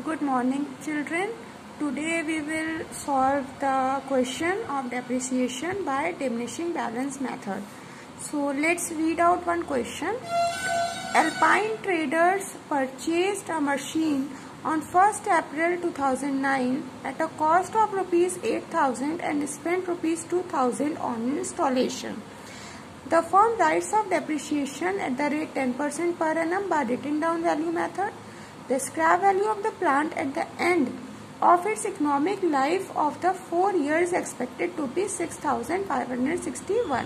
Good morning, children. Today we will solve the question of depreciation by diminishing balance method. So let's read out one question. Alpine traders purchased a machine on 1st April 2009 at a cost of rupees 8,000 and spent rupees 2,000 on installation. The firm writes off depreciation at the rate 10% per annum by written down value method. The scrap value of the plant at the end of its economic life of the 4 years expected to be 6,561.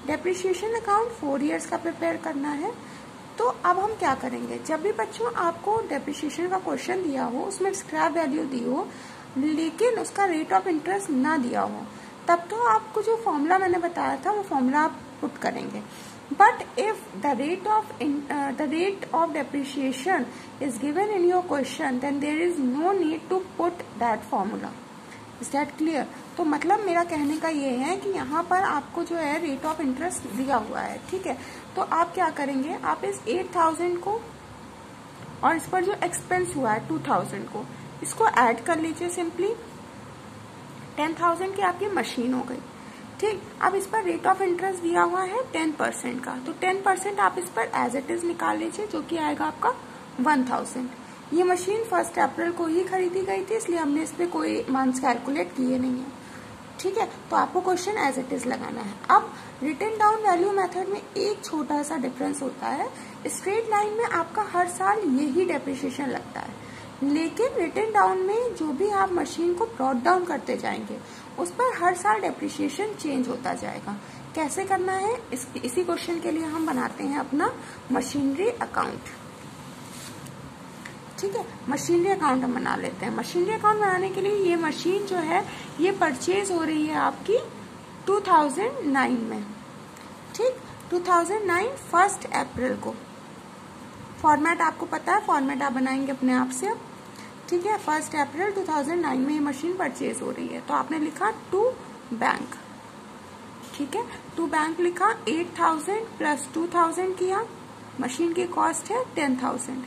Depreciation account 4 years का prepare करना है। तो अब हम क्या करेंगे, जब भी बच्चों आपको डेप्रिसिएशन का क्वेश्चन दिया हो, उसमें स्क्रैप वैल्यू दी हो लेकिन उसका रेट ऑफ इंटरेस्ट ना दिया हो, तब तो आपको जो फॉर्मूला मैंने बताया था वो फॉर्मूला आप पुट करेंगे. But if the rate of depreciation is given in your question, then there is no need to put that formula. Is that clear? तो मतलब मेरा कहने का ये है कि यहाँ पर आपको जो है रेट ऑफ इंटरेस्ट दिया हुआ है, ठीक है. तो आप क्या करेंगे, आप इस 8,000 को और इस पर जो एक्सपेंस हुआ है 2,000 को, इसको ऐड कर लीजिए सिंपली. 10,000 की आपकी मशीन हो गई, ठीक. अब इस पर रेट ऑफ इंटरेस्ट दिया हुआ है 10% का, तो 10% आप इस पर एज इट इज निकाल लीजिए, जो कि आएगा आपका 1,000. ये मशीन 1 अप्रैल को ही खरीदी गई थी, इसलिए हमने इस पर कोई मंथ्स कैलकुलेट किए नहीं है, ठीक है. तो आपको क्वेश्चन एज इट इज लगाना है. अब रिटन डाउन वैल्यू मेथड में एक छोटा सा डिफरेंस होता है. स्ट्रेट लाइन में आपका हर साल यही डेप्रिसिएशन लगता है, लेकिन रिटन डाउन में जो भी आप मशीन को ब्रॉट डाउन करते जाएंगे उस पर हर साल डेप्रिसिएशन चेंज होता जाएगा. कैसे करना है, इसी क्वेश्चन के लिए हम बनाते हैं अपना मशीनरी अकाउंट, ठीक है. मशीनरी अकाउंट हम बना लेते हैं. मशीनरी अकाउंट बनाने के लिए ये मशीन जो है ये परचेज हो रही है आपकी 2009 में, ठीक. 2009 1 अप्रैल को. फॉर्मेट आपको पता है, फॉर्मेट आप बनाएंगे अपने आप से, ठीक है. 1 अप्रैल 2009 में ये मशीन परचेज हो रही है, तो आपने लिखा टू बैंक, ठीक है. टू बैंक लिखा, 8,000 प्लस 2,000 किया, मशीन की कॉस्ट है 10,000.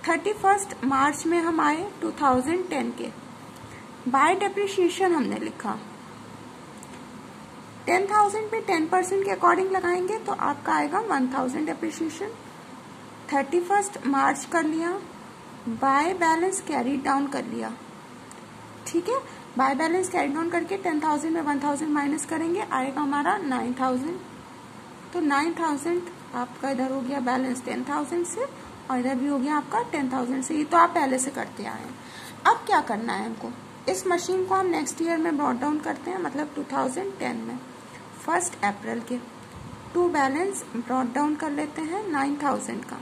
31 मार्च में हम आए 2010 के. बाय डेप्रिसिएशन हमने लिखा 10,000 पे 10% के अकॉर्डिंग लगाएंगे तो आपका आएगा 1,000 डेप्रिसिएशन. 31 मार्च कर लिया. बाय बैलेंस कैरी डाउन कर लिया, ठीक है. बाय बैलेंस कैरी डाउन करके 10,000 में 1,000 माइनस करेंगे, आएगा हमारा 9,000. तो 9,000 आपका इधर हो गया बैलेंस 10,000 से, और इधर भी हो गया आपका 10,000 से. ये तो आप पहले से करते आए हैं. अब क्या करना है हमको, इस मशीन को हम नेक्स्ट ईयर में ब्रॉट डाउन करते हैं, मतलब 2010 में 1 अप्रैल के. टू बैलेंस ब्रॉट डाउन कर लेते हैं 9,000 का,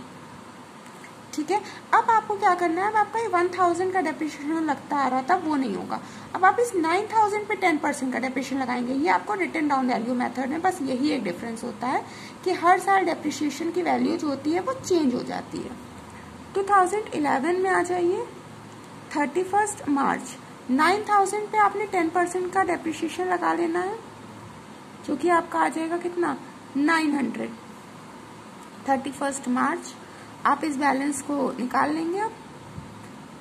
ठीक है. अब आपको क्या करना है, अब आपका ये 1,000 का डेप्रिसिएशन लगता आ रहा था वो नहीं होगा. अब आप इस 9,000 पे 10% का डेप्रिसिएशन लगाएंगे. ये आपको रिटन डाउन वैल्यू मेथड में बस यही एक डिफरेंस होता है कि हर साल डेप्रिसिएशन की वैल्यू जो होती है वो चेंज हो जाती है. 2011 में आ जाइए. 31 मार्च 9,000 पे आपने 10% का डेप्रिसिएशन लगा लेना है, जो कि आपका आ जाएगा कितना, 900. 31 मार्च आप इस बैलेंस को निकाल लेंगे. अब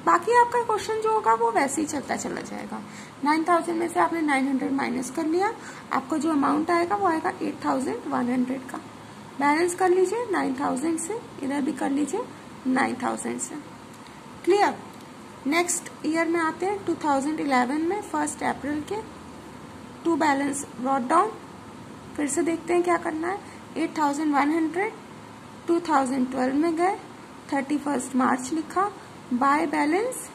बाकी आपका क्वेश्चन जो होगा वो वैसे ही चलता चला जाएगा. 9,000 में से आपने 900 माइनस कर लिया, आपको जो अमाउंट आएगा वो आएगा 8,100 का. बैलेंस कर लीजिए 9,000 से, इधर भी कर लीजिए 9,000 से. क्लियर. नेक्स्ट ईयर में आते हैं 2011 में 1 अप्रैल के. टू बैलेंस ब्रॉट डाउन, फिर से देखते हैं क्या करना है. 8,100 2012 में गए. 31 मार्च लिखा, बाय बैलेंस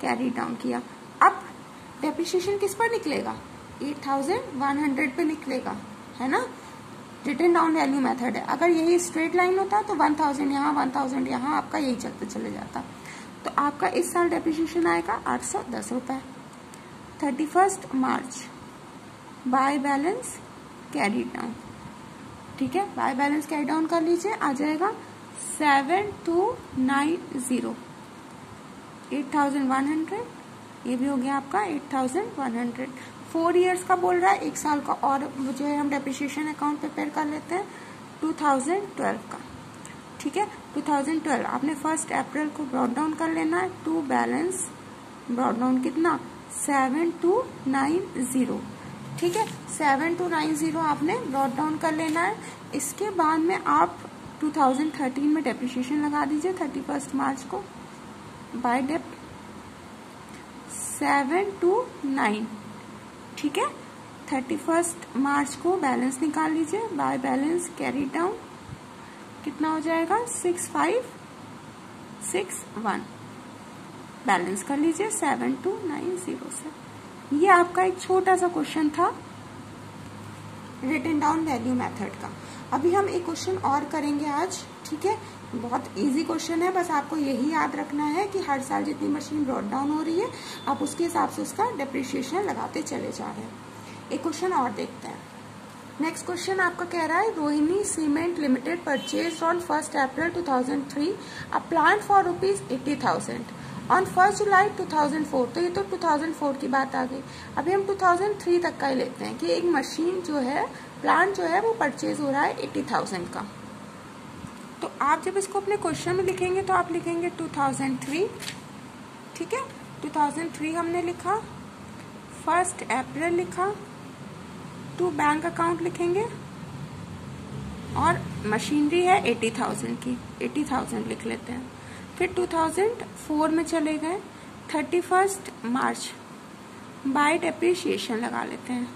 कैरी डाउन किया. अब डेप्रिसिएशन किस पर निकलेगा, 8,100 पे निकलेगा, है ना. रिटन डाउन वैल्यू मेथड है. अगर यही स्ट्रेट लाइन होता तो 1,000 यहाँ 1,000 यहाँ, आपका यही चलते चले जाता. तो आपका इस साल डेप्रिसिएशन आएगा 810 रुपए. 31 मार्च बाय बैलेंस कैरी डाउन, ठीक है. बाय बैलेंस कैरी डाउन कर लीजिए, आ जाएगा 7,290. 8,100, ये भी हो गया आपका 8,100. 4 years का बोल रहा है, 1 साल का और जो है हम डेप्रिसिएशन अकाउंट प्रिपेयर कर लेते हैं 2012 का, ठीक है. 2012 आपने 1 अप्रैल को ब्रॉट डाउन कर लेना है टू बैलेंस ब्रॉट डाउन कितना 7290, ठीक है 7290 आपने ब्रॉट डाउन कर लेना है। इसके बाद में आप 2013 में डेप्रिसिएशन लगा दीजिए 31 मार्च को बाय डेप 729, ठीक है 31 मार्च को बैलेंस निकाल लीजिए बाय बैलेंस कैरी डाउन कितना हो जाएगा 6561, बैलेंस कर लीजिए 7290 से। ये आपका एक छोटा सा क्वेश्चन था रिटन डाउन वैल्यू मेथड का। अभी हम एक क्वेश्चन और करेंगे आज, ठीक है बहुत इजी क्वेश्चन है, बस आपको यही याद रखना है कि हर साल जितनी मशीन ब्रॉट डाउन हो रही है आप उसके हिसाब से उसका डेप्रिसिएशन लगाते चले जा रहे हैं। एक क्वेश्चन और देखते हैं। नेक्स्ट क्वेश्चन आपका कह रहा है Rohini cement limited purchase on 1 April 2003 a plant for ₹80,000 on 1 जुलाई 2004। तो ये तो 2004 की बात आ गई। अभी हम 2003 तक का ही लेते हैं कि एक मशीन जो है प्लांट जो है वो परचेज हो रहा है 80,000 का। तो आप जब इसको अपने क्वेश्चन में लिखेंगे तो आप लिखेंगे 2003, ठीक है 2003 हमने लिखा, 1 अप्रैल लिखा, टू बैंक अकाउंट लिखेंगे और मशीनरी है 80,000 की, 80,000 लिख लेते हैं। फिर 2004 में चले गए 31 मार्च बाय डेप्रिसिएशन लगा लेते हैं,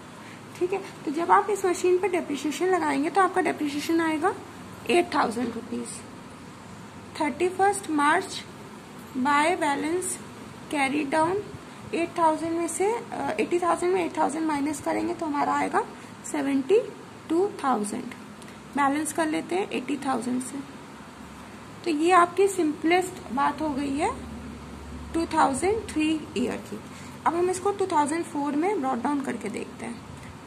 ठीक है। तो जब आप इस मशीन पर डेप्रिसिएशन लगाएंगे तो आपका डेप्रिसिएशन आएगा 8,000 rupees. 31 March by balance carry down 8,000 में से 80,000 में 8,000 माइनस करेंगे तो हमारा आएगा 72,000, बैलेंस कर लेते हैं 80,000 से। तो ये आपकी सिंपलेस्ट बात हो गई है 2003 ईयर की। अब हम इसको 2004 में ब्रॉट डाउन करके देखते हैं।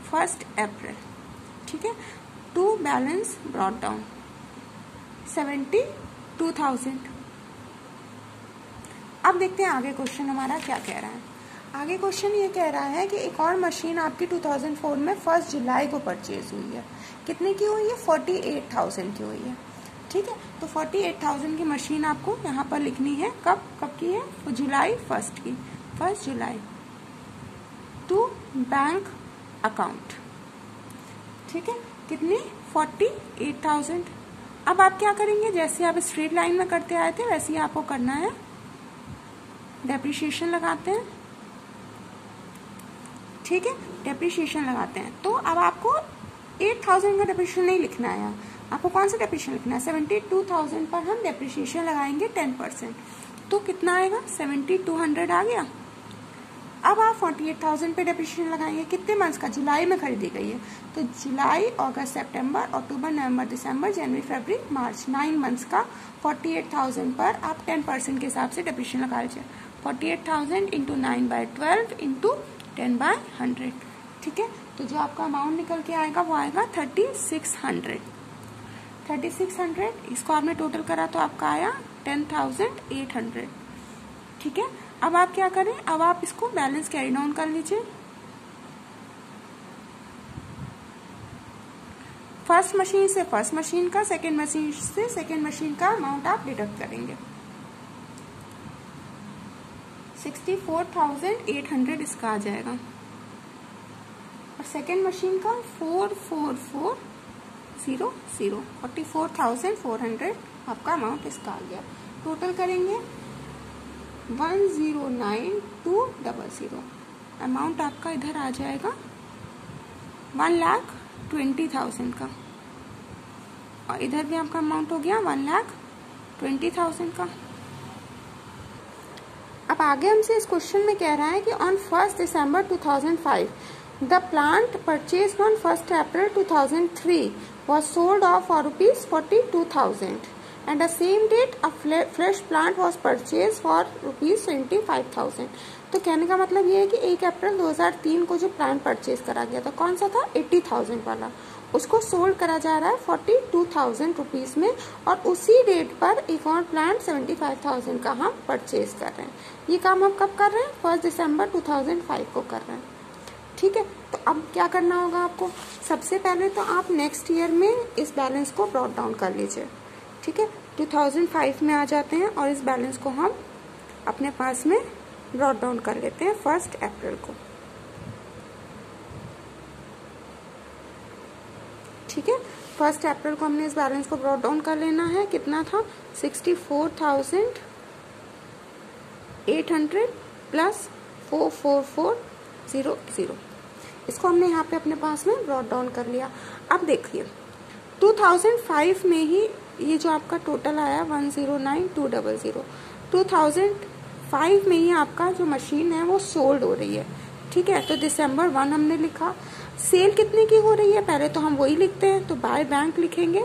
1 अप्रैल, ठीक है टू बैलेंस ब्रॉट डाउन 72,000। अब देखते हैं आगे क्वेश्चन हमारा क्या कह रहा है। आगे क्वेश्चन ये कह रहा है कि एक और मशीन आपकी 2004 में 1 जुलाई को परचेज हुई है। कितने की हुई है 48,000 की हुई है, ठीक है। तो 48,000 की मशीन आपको यहाँ पर लिखनी है। कब की है जुलाई 1 की, 1 जुलाई टू बैंक अकाउंट, ठीक है कितनी 48,000। अब आप क्या करेंगे जैसे आप स्ट्रेट लाइन में करते आए थे वैसे ही आपको करना है, डेप्रिसिएशन लगाते हैं, ठीक है डेप्रिसिएशन लगाते हैं। तो अब आपको 8,000 का डेप्रिसिएशन नहीं लिखना है, आपको कौन सा डेप्रिसिएशन लिखना है 72,000 पर हम डेप्रिसिएशन लगाएंगे 10%। तो कितना आएगा 7200 आ गया। अब आप 48,000 पे डेप्रिसिएशन लगाएंगे कितने मंथ्स का, जुलाई में खरीदी गई है तो जुलाई अगस्त सितंबर अक्टूबर नवंबर दिसंबर जनवरी फरवरी मार्च 9 मंथ्स का 48,000 पर आप 10% के हिसाब से डेप्रिसिएशन लगा लीजिए। 48,000 इंटू 9/12 इंटू 10/100, ठीक है। तो जो आपका अमाउंट निकल के आएगा वो आएगा 3600। इसको आपने टोटल करा तो आपका आया 10,800, ठीक है। अब आप क्या करें, अब आप इसको बैलेंस कैरी डाउन कर लीजिए। फर्स्ट मशीन से फर्स्ट मशीन का, सेकेंड मशीन से सेकेंड मशीन का अमाउंट आप डिडक्ट करेंगे। 64,800 इसका आ जाएगा और सेकेंड मशीन का 44400, 44,400 आपका अमाउंट इसका आ गया। टोटल करेंगे 109,200, अमाउंट आपका इधर आ जाएगा 1,20,000 का और इधर भी आपका अमाउंट हो गया 1,20,000 का। अब आगे हमसे इस क्वेश्चन में कह रहा है कि on 1 December 2005 the plant purchase on 1 April 2003 was sold off for ₹42,000 and the same date a fresh plant was purchased for ₹25,000। तो कहने का मतलब ये है कि 1 अप्रैल 2003 को जो प्लांट परचेज करा गया था कौन सा था 80,000 वाला, उसको सोल्ड करा जा रहा है 42,000 रुपीज में और उसी डेट पर एक और प्लांट 75,000 का हम परचेज कर रहे हैं। ये काम हम कब कर रहे हैं 1 दिसंबर 2005 को कर रहे हैं, ठीक है। तो अब क्या करना होगा आपको, सबसे पहले तो आप नेक्स्ट ईयर में इस बैलेंस को ब्रॉट डाउन कर लीजिए, ठीक है। 2005 में आ जाते हैं और इस बैलेंस को हम अपने पास में ब्रॉट डाउन कर लेते हैं 1 अप्रैल को। ठीक है, 1 अप्रैल को हमने इस बैलेंस को ब्रॉट डाउन कर लेना है। कितना था? 64,800 प्लस 44400। इसको हमने यहाँ पे अपने पास में ब्रॉट डाउन कर लिया। अब देखिए 2005 में ही ये जो आपका टोटल आया 109,200, 2005 में ही आपका जो मशीन है वो सोल्ड हो रही है। ठीक है, तो दिसंबर 1 हमने लिखा। सेल कितने की हो रही है पहले तो हम वही लिखते हैं, तो बाय बैंक लिखेंगे।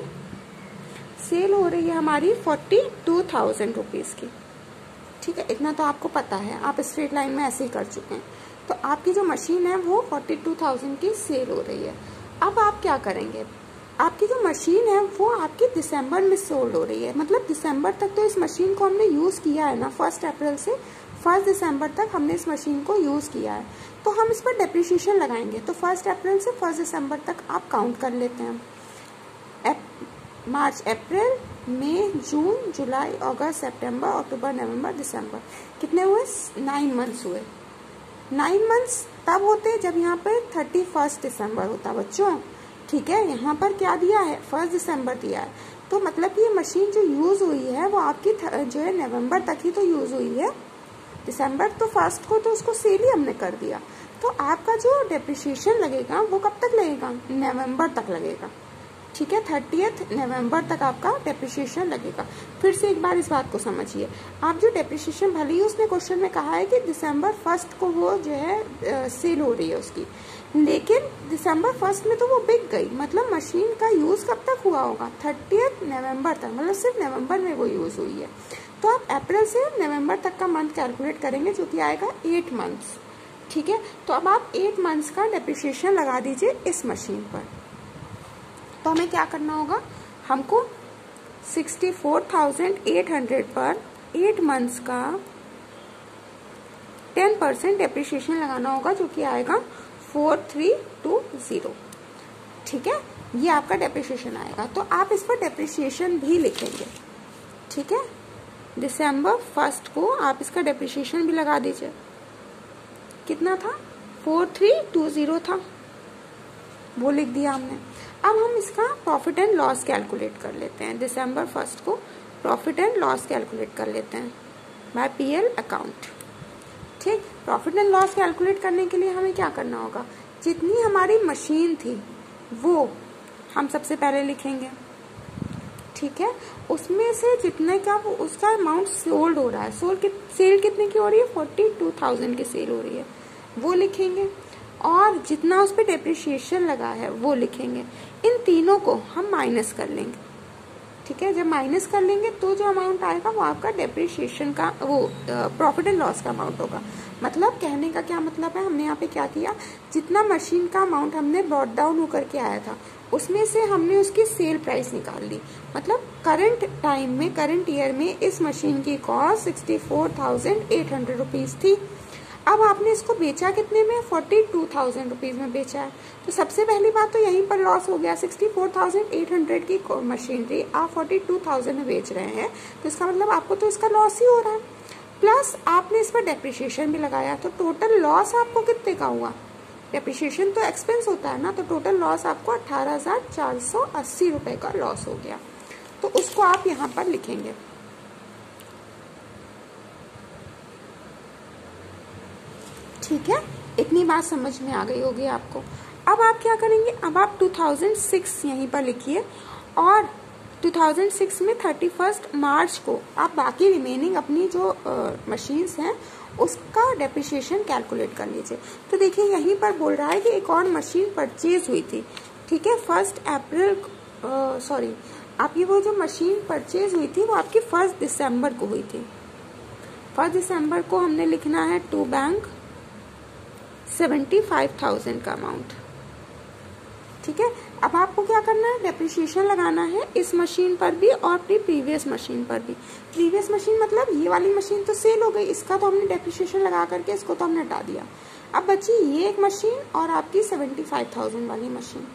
सेल हो रही है हमारी 42,000 रुपीज की। ठीक है, इतना तो आपको पता है, आप स्ट्रेट लाइन में ऐसे ही कर चुके हैं। तो आपकी जो मशीन है वो 42,000 की सेल हो रही है। अब आप क्या करेंगे, आपकी जो मशीन है वो आपकी दिसंबर में सोल्ड हो रही है, मतलब दिसंबर तक तो इस मशीन को हमने यूज किया है ना, 1 अप्रैल से 1 दिसंबर तक हमने इस मशीन को यूज किया है, तो हम इस पर डेप्रिसिएशन लगाएंगे। तो 1 अप्रैल से 1 दिसंबर तक आप काउंट कर लेते हैं। मार्च, अप्रैल, मई, जून, जुलाई, अगस्त, सितंबर, अक्टूबर, नवंबर, दिसंबर, कितने हुए? 9 मंथ्स हुए। 9 मंथ्स तब होते जब यहाँ पे 31 दिसंबर होता बच्चों। ठीक है, यहाँ पर क्या दिया है? 1 दिसंबर दिया है, तो मतलब कि ये मशीन जो यूज हुई है वो आपकी जो है नवंबर तक ही तो यूज हुई है। दिसंबर तो 1 को तो उसको सेल ही हमने कर दिया, तो आपका जो डेप्रिसिएशन लगेगा वो कब तक लगेगा? नवंबर तक लगेगा। ठीक है, 30 नवंबर तक आपका डेप्रिसिएशन लगेगा। फिर से एक बार इस बात को समझिए, आप जो डेप्रिसिएशन, भले ही उसने क्वेश्चन में कहा है कि दिसंबर 1 को वो जो है सेल हो रही है उसकी, लेकिन दिसंबर 1 में तो वो बिक गई, मतलब मशीन का यूज कब तक हुआ होगा? 30 नवंबर तक, मतलब सिर्फ नवंबर में वो यूज हुई है। तो आप अप्रैल से नवंबर तक का मंथ कैलकुलेट करेंगे जो कि आएगा 8 मंथ्स। ठीक है, तो अब आप 8 मंथ्स का डेप्रिसिएशन लगा दीजिए इस मशीन पर। तो हमें क्या करना होगा, हमको 64,800 पर 8 मंथ्स का 10% डेप्रिसिएशन लगाना होगा जो कि आएगा 4320। ठीक है, ये आपका डेप्रिसिएशन आएगा, तो आप इस पर डेप्रिसिएशन भी लिखेंगे। ठीक है, दिसंबर 1 को आप इसका डेप्रिसिएशन भी लगा दीजिए। कितना था? 4320 था, वो लिख दिया हमने। अब हम इसका प्रॉफिट एंड लॉस कैलकुलेट कर लेते हैं। दिसंबर 1 को प्रॉफिट एंड लॉस कैलकुलेट कर लेते हैं बाय पीएल अकाउंट। ठीक, प्रॉफिट एंड लॉस कैलकुलेट करने के लिए हमें क्या करना होगा, जितनी हमारी मशीन थी वो हम सबसे पहले लिखेंगे। ठीक है, उसमें से जितने का वो उसका अमाउंट सोल्ड हो रहा है, सेल कितने की हो रही है? 42,000 की सेल हो रही है, वो लिखेंगे। और जितना उस पर डेप्रिसिएशन लगा है वो लिखेंगे। इन तीनों को हम माइनस कर लेंगे। ठीक है, जब माइनस कर लेंगे तो जो अमाउंट आएगा वो आपका डेप्रिसिएशन का, वो प्रॉफिट एंड लॉस का अमाउंट होगा। मतलब कहने का क्या मतलब है, हमने यहाँ पे क्या किया, जितना मशीन का अमाउंट हमने ब्रॉट डाउन होकर के आया था उसमें से हमने उसकी सेल प्राइस निकाल ली। मतलब करंट टाइम में, करंट ईयर में इस मशीन की कॉस्ट 64,800 रुपीज थी। अब आपने इसको बेचा कितने में? 42,000 रुपीज में बेचा है। तो सबसे पहली बात तो यहीं पर लॉस हो गया। 64,800 की मशीनरी आप 42,000 में बेच रहे हैं, तो इसका मतलब आपको तो इसका लॉस ही हो रहा है। प्लस आपने इस पर डेप्रिसिएशन भी लगाया, तो टोटल लॉस आपको कितने का हुआ? डेप्रिसिएशन तो एक्सपेंस होता है ना, तो टोटल लॉस आपको 18,480 रुपए का लॉस हो गया। तो उसको आप यहाँ पर लिखेंगे। ठीक है, इतनी बात समझ में आ गई होगी आपको। अब आप क्या करेंगे, अब आप 2006 यहीं पर लिखिए और 2006 में 31 मार्च को आप बाकी रिमेनिंग अपनी जो मशीन्स हैं उसका डेप्रिसिएशन कैलकुलेट कर लीजिए। तो देखिए यहीं पर बोल रहा है कि एक और मशीन परचेज हुई थी। ठीक है, 1 अप्रैल आप ये वो जो मशीन परचेज हुई थी वो आपकी 1 दिसंबर को हुई थी। 1 दिसंबर को हमने लिखना है टू बैंक 75,000 का अमाउंट। ठीक है, अब आपको क्या करना है, डेप्रिसिएशन लगाना है इस मशीन पर भी और अपनी प्रीवियस मशीन पर भी। प्रीवियस मशीन मतलब ये वाली मशीन तो सेल हो गई, इसका तो हमने डेप्रिसिएशन लगा करके इसको तो हमने हटा दिया। अब बची ये एक मशीन और आपकी 75,000 वाली मशीन,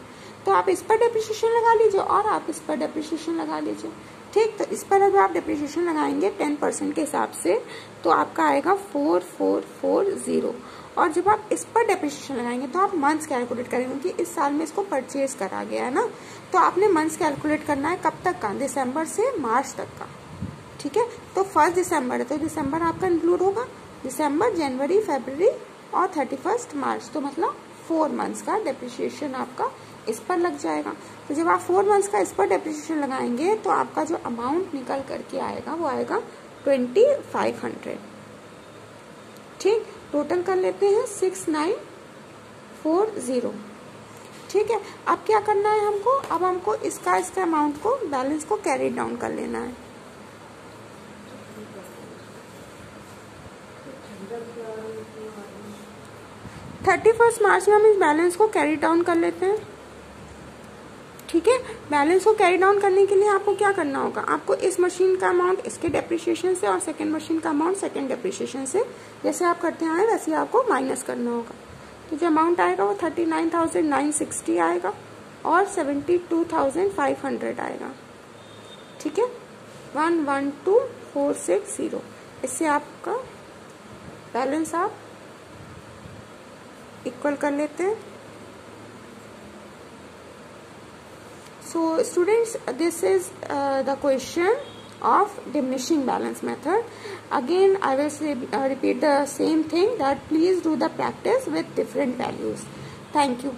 तो आप इस पर डेप्रिसिएशन लगा लीजिए और आप इस पर डेप्रिसिएशन लगा लीजिए। ठीक। तो इस पर अगर आप डिप्रिसिएशन लगाएंगे 10% के हिसाब से तो आपका आएगा 4440। और जब आप इस पर डिप्रिसिएशन लगाएंगे तो आप मंथ्स कैलकुलेट करेंगे क्योंकि इस साल में इसको परचेज करा गया है ना, तो आपने मंथ्स कैलकुलेट करना है कब तक का, दिसंबर से मार्च तक का। ठीक है, तो 1 दिसंबर है तो दिसंबर आपका इंक्लूड होगा, दिसंबर, जनवरी, फरवरी और 31 मार्च, तो मतलब 4 मंथ्स का डिप्रिसिएशन आपका इस पर लग जाएगा। तो जब आप 4 मंथ्स का इस पर डिप्रिसिएशन लगाएंगे तो आपका जो अमाउंट निकल करके आएगा वो आएगा 2500। ठीक, टोटल कर लेते हैं 6940। ठीक है, अब क्या करना है हमको, अब हमको इसका अमाउंट को, बैलेंस को कैरी डाउन कर लेना है। थर्टी फर्स्ट मार्च में हम इस बैलेंस को कैरी डाउन कर लेते हैं। ठीक है, बैलेंस को कैरी डाउन करने के लिए आपको क्या करना होगा, आपको इस मशीन का अमाउंट इसके डेप्रिसिएशन से और सेकंड मशीन का अमाउंट सेकंड डेप्रिसिएशन से जैसे आप करते आए वैसे आपको माइनस करना होगा। तो जो अमाउंट आएगा वो 39,960 आएगा और 72,500 आएगा। ठीक है, 112,460, इससे आपका बैलेंस आप इक्वल कर लेते हैं। So students, this is the question of diminishing balance method. Again I will say, repeat the same thing, that please do the practice with different values. Thank you.